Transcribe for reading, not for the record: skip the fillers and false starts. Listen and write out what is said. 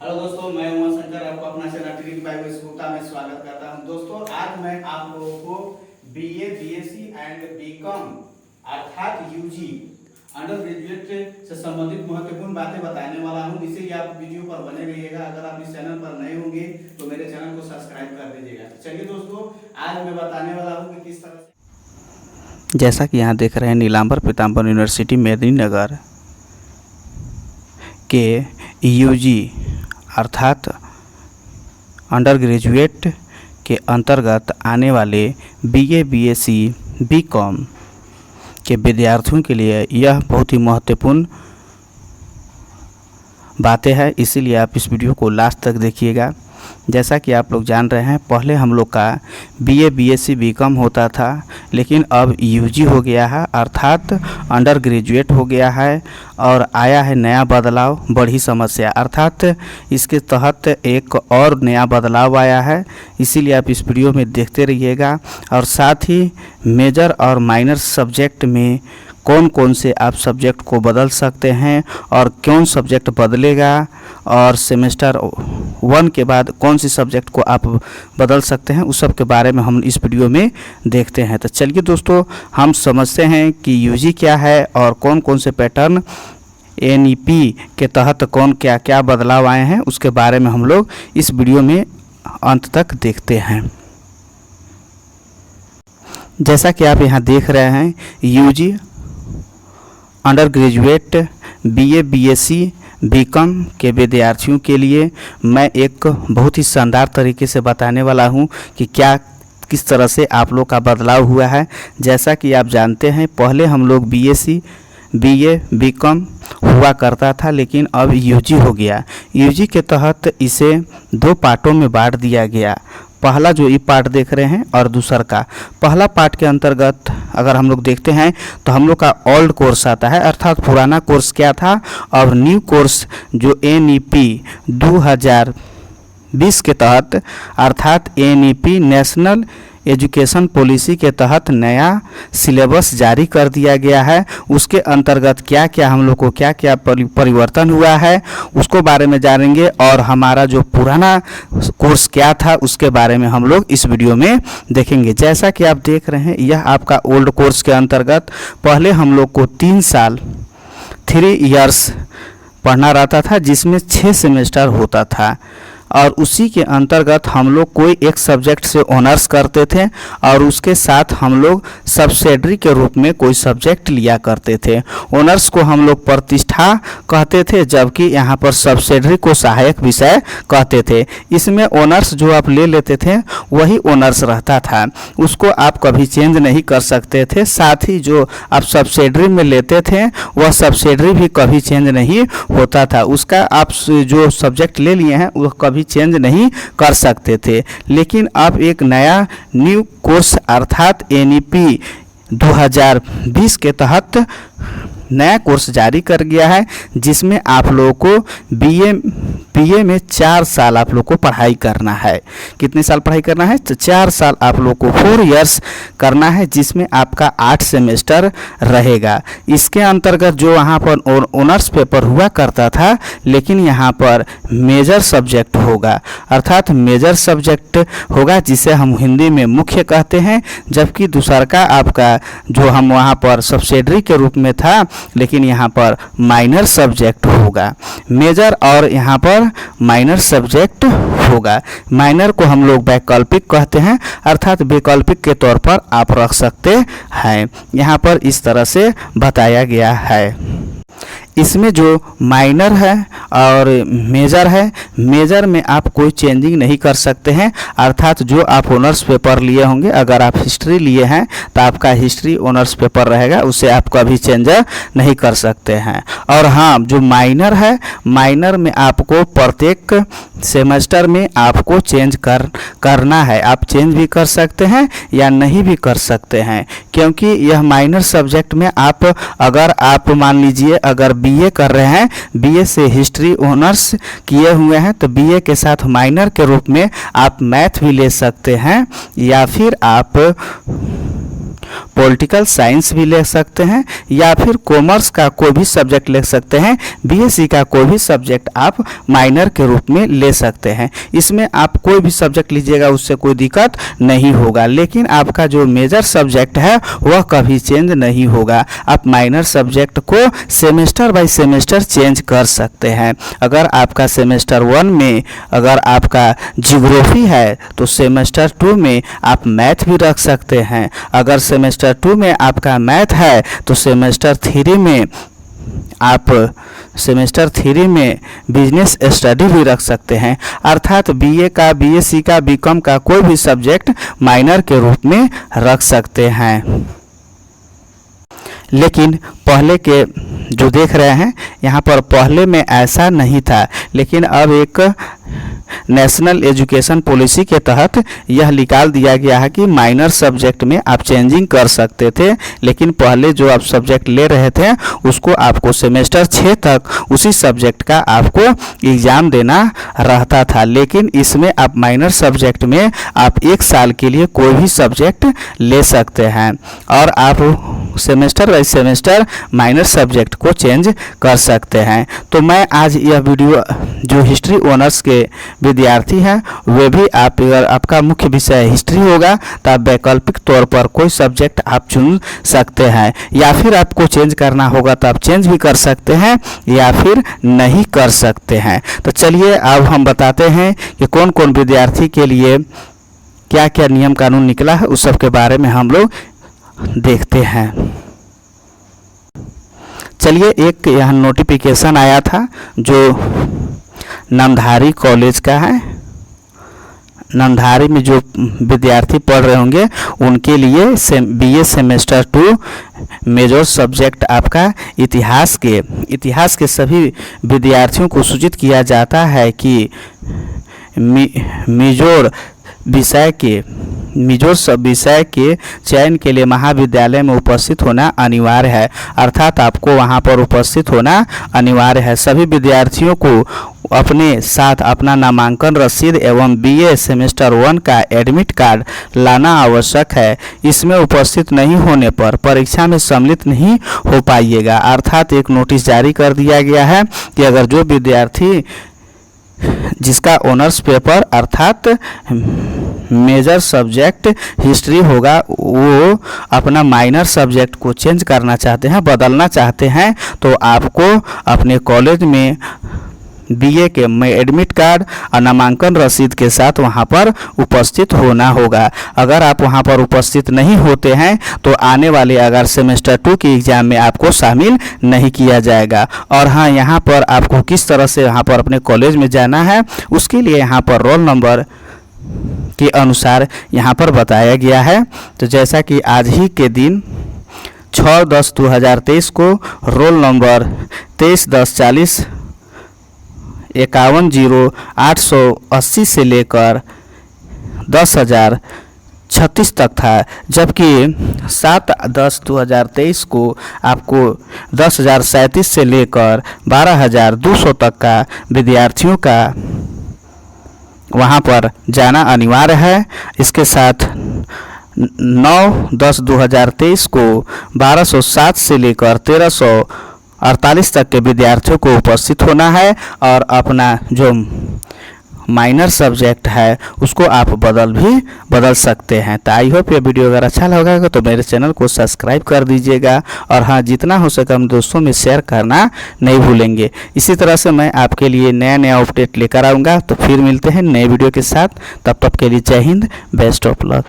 Hello दोस्तों, मैं उमा शंकर आपको अपना चैनल ट्रिक बाय गुप्ता में स्वागत करता हूं। दोस्तों, आज मैं आप लोगों को बीए, बीएससी एंड बीकॉम अर्थात यूजी अंडर ग्रेजुएट से संबंधित महत्वपूर्ण बातें बताने वाला हूं। इसलिए आप वीडियो पर बने रहिएगा। अगर आप इस चैनल पर नए होंगे तो मेरे चैनल को सब्सक्राइब कर दीजिएगा। चलिए दोस्तों, आज मैं बताने वाला हूँ कि किस तरह से, जैसा कि यहाँ देख रहे हैं, नीलांबर पीताम्बर यूनिवर्सिटी मेदिनीनगर के यूजी अर्थात अंडर ग्रेजुएट के अंतर्गत आने वाले बीए, बीएससी, बीकॉम के विद्यार्थियों के लिए यह बहुत ही महत्वपूर्ण बातें हैं। इसीलिए आप इस वीडियो को लास्ट तक देखिएगा। जैसा कि आप लोग जान रहे हैं, पहले हम लोग का बीए, बीएससी, बीकॉम होता था, लेकिन अब यूजी हो गया है अर्थात अंडर ग्रेजुएट हो गया है। और आया है नया बदलाव, बड़ी समस्या, अर्थात इसके तहत एक और नया बदलाव आया है। इसीलिए आप इस वीडियो में देखते रहिएगा। और साथ ही मेजर और माइनर सब्जेक्ट में कौन कौन से आप सब्जेक्ट को बदल सकते हैं और कौन सब्जेक्ट बदलेगा, और सेमेस्टर 1 के बाद कौन सी सब्जेक्ट को आप बदल सकते हैं, उस सब के बारे में हम इस वीडियो में देखते हैं। तो चलिए दोस्तों, हम समझते हैं कि यूजी क्या है और कौन कौन से पैटर्न एनईपी के तहत कौन क्या क्या बदलाव आए हैं, उसके बारे में हम लोग इस वीडियो में अंत तक देखते हैं। जैसा कि आप यहाँ देख रहे हैं, UG undergraduate BA, BSc, BCom के विद्यार्थियों के लिए मैं एक बहुत ही शानदार तरीके से बताने वाला हूं कि क्या किस तरह से आप लोग का बदलाव हुआ है। जैसा कि आप जानते हैं, पहले हम लोग बीएससी, बीए, बीकॉम हुआ करता था, लेकिन अब यूजी हो गया। यूजी के तहत इसे 2 पार्टों में बांट दिया गया। पहला जो ये पार्ट देख रहे हैं और दूसरा का। पहला पार्ट के अंतर्गत अगर हम लोग देखते हैं तो हम लोग का ओल्ड कोर्स आता है, अर्थात पुराना कोर्स क्या था और न्यू कोर्स जो एनईपी 2020 के तहत अर्थात एनईपी नेशनल एजुकेशन पॉलिसी के तहत नया सिलेबस जारी कर दिया गया है। उसके अंतर्गत क्या क्या हम लोग को क्या क्या परिवर्तन हुआ है उसको बारे में जानेंगे, और हमारा जो पुराना कोर्स क्या था उसके बारे में हम लोग इस वीडियो में देखेंगे। जैसा कि आप देख रहे हैं, यह आपका ओल्ड कोर्स के अंतर्गत पहले हम लोग को 3 साल 3 इयर्स पढ़ना रहता था, जिसमें 6 सेमेस्टर होता था। और उसी के अंतर्गत हम लोग कोई एक सब्जेक्ट से ऑनर्स करते थे और उसके साथ हम लोग सब्सिडरी के रूप में कोई सब्जेक्ट लिया करते थे। ऑनर्स को हम लोग प्रतिष्ठा कहते थे, जबकि यहाँ पर सब्सिडरी को सहायक विषय कहते थे। इसमें ऑनर्स जो आप ले लेते थे वही ऑनर्स रहता था, उसको आप कभी चेंज नहीं कर सकते थे। साथ ही जो आप सब्सिडरी में लेते थे वह सब्सिडरी भी कभी चेंज नहीं होता था। उसका आप जो सब्जेक्ट ले लिए हैं वह कभी चेंज नहीं कर सकते थे। लेकिन अब एक नया न्यू कोर्स अर्थात एनईपी 2020 के तहत नया कोर्स जारी कर गया है, जिसमें आप लोगों को बीए में 4 साल आप लोग को पढ़ाई करना है। कितने साल पढ़ाई करना है? तो 4 साल आप लोग को 4 इयर्स करना है, जिसमें आपका 8 सेमेस्टर रहेगा। इसके अंतर्गत जो वहाँ पर ऑनर्स पेपर हुआ करता था, लेकिन यहाँ पर मेजर सब्जेक्ट होगा, अर्थात मेजर सब्जेक्ट होगा जिसे हम हिंदी में मुख्य कहते हैं, जबकि दूसरा का आपका जो हम वहाँ पर सब्सिडरी के रूप में था, लेकिन यहाँ पर माइनर सब्जेक्ट होगा। मेजर और यहाँ पर माइनर सब्जेक्ट होगा। माइनर को हम लोग वैकल्पिक कहते हैं, अर्थात वैकल्पिक के तौर पर आप रख सकते हैं। यहाँ पर इस तरह से बताया गया है। इसमें जो माइनर है और मेजर है, मेजर में आप कोई चेंजिंग नहीं कर सकते हैं, अर्थात जो आप ऑनर्स पेपर लिए होंगे, अगर आप हिस्ट्री लिए हैं तो आपका हिस्ट्री ऑनर्स पेपर रहेगा, उसे आप कभी चेंज नहीं कर सकते हैं। और हाँ, जो माइनर है, माइनर में आपको प्रत्येक सेमेस्टर में आपको चेंज करना है। आप चेंज भी कर सकते हैं या नहीं भी कर सकते हैं, क्योंकि यह माइनर सब्जेक्ट में अगर आप मान लीजिए अगर बीए कर रहे हैं, बीए से हिस्ट्री ऑनर्स किए हुए हैं, तो बीए के साथ माइनर के रूप में आप मैथ भी ले सकते हैं, या फिर आप पॉलिटिकल साइंस भी ले सकते हैं या फिर कॉमर्स का कोई भी सब्जेक्ट ले सकते हैं। बीएससी का कोई भी सब्जेक्ट आप माइनर के रूप में ले सकते हैं। इसमें आप कोई भी सब्जेक्ट लीजिएगा उससे कोई दिक्कत नहीं होगा, लेकिन आपका जो मेजर सब्जेक्ट है वह कभी चेंज नहीं होगा। आप माइनर सब्जेक्ट को सेमेस्टर बाय सेमेस्टर चेंज कर सकते हैं। अगर आपका सेमेस्टर 1 में अगर आपका ज्योग्राफी है तो सेमेस्टर 2 में आप मैथ भी रख सकते हैं। अगर सेमेस्टर 2 में आपका मैथ है तो सेमेस्टर 3 में बिजनेस स्टडी भी रख सकते हैं। अर्थात बीए का, बीएससी का, बीकॉम का कोई भी सब्जेक्ट माइनर के रूप में रख सकते हैं। लेकिन पहले के जो देख रहे हैं यहाँ पर पहले में ऐसा नहीं था, लेकिन अब एक नेशनल एजुकेशन पॉलिसी के तहत यह निकाल दिया गया है कि माइनर सब्जेक्ट में आप चेंजिंग कर सकते थे। लेकिन पहले जो आप सब्जेक्ट ले रहे थे उसको आपको सेमेस्टर 6 तक उसी सब्जेक्ट का आपको एग्ज़ाम देना रहता था। लेकिन इसमें आप माइनर सब्जेक्ट में आप 1 साल के लिए कोई भी सब्जेक्ट ले सकते हैं और आप semester by semester minor subject को चेंज कर सकते हैं। तो मैं आज यह वीडियो जो हिस्ट्री ऑनर्स के विद्यार्थी हैं वे भी आप, अगर आपका मुख्य विषय हिस्ट्री होगा तो आप वैकल्पिक तौर पर कोई सब्जेक्ट आप चुन सकते हैं, या फिर आपको चेंज करना होगा तो आप चेंज भी कर सकते हैं या फिर नहीं कर सकते हैं। तो चलिए अब हम बताते हैं कि कौन कौन विद्यार्थी के लिए क्या क्या नियम कानून निकला है, उस सब के बारे में हम लोग देखते हैं। चलिए, एक यहाँ नोटिफिकेशन आया था जो नामधारी कॉलेज का है। नामधारी में जो विद्यार्थी पढ़ रहे होंगे उनके लिए बीए सेमेस्टर 2 मेजर सब्जेक्ट आपका इतिहास के सभी विद्यार्थियों को सूचित किया जाता है कि मेजर विषय के चयन के लिए महाविद्यालय में उपस्थित होना अनिवार्य है। अर्थात आपको वहां पर उपस्थित होना अनिवार्य है। सभी विद्यार्थियों को अपने साथ अपना नामांकन रसीद एवं बीए सेमेस्टर 1 का एडमिट कार्ड लाना आवश्यक है। इसमें उपस्थित नहीं होने पर परीक्षा में सम्मिलित नहीं हो पाइएगा। अर्थात एक नोटिस जारी कर दिया गया है कि अगर जो विद्यार्थी जिसका ऑनर्स पेपर अर्थात मेजर सब्जेक्ट हिस्ट्री होगा वो अपना माइनर सब्जेक्ट को चेंज करना चाहते हैं, बदलना चाहते हैं, तो आपको अपने कॉलेज में बीए के एडमिट कार्ड और नामांकन रसीद के साथ वहां पर उपस्थित होना होगा। अगर आप वहां पर उपस्थित नहीं होते हैं तो आने वाले अगर सेमेस्टर 2 के एग्ज़ाम में आपको शामिल नहीं किया जाएगा। और हाँ, यहाँ पर आपको किस तरह से यहाँ पर अपने कॉलेज में जाना है उसके लिए यहाँ पर रोल नंबर के अनुसार यहाँ पर बताया गया है। तो जैसा कि आज ही के दिन 6/10/2023 को रोल नंबर 231040 510880 से लेकर 10,036 तक था, जबकि 7/10/2023 को आपको 10,037 से लेकर 12,200 तक का विद्यार्थियों का वहाँ पर जाना अनिवार्य है। इसके साथ 9/10/2023 को 1207 से लेकर 1348 तक के विद्यार्थियों को उपस्थित होना है और अपना जो माइनर सब्जेक्ट है उसको आप बदल सकते हैं। तो आई होप ये वीडियो अगर अच्छा लगा तो मेरे चैनल को सब्सक्राइब कर दीजिएगा और हाँ, जितना हो सके हम दोस्तों में शेयर करना नहीं भूलेंगे। इसी तरह से मैं आपके लिए नया अपडेट लेकर आऊँगा। तो फिर मिलते हैं नए वीडियो के साथ, तब तक के लिए जय हिंद, बेस्ट ऑफ लक।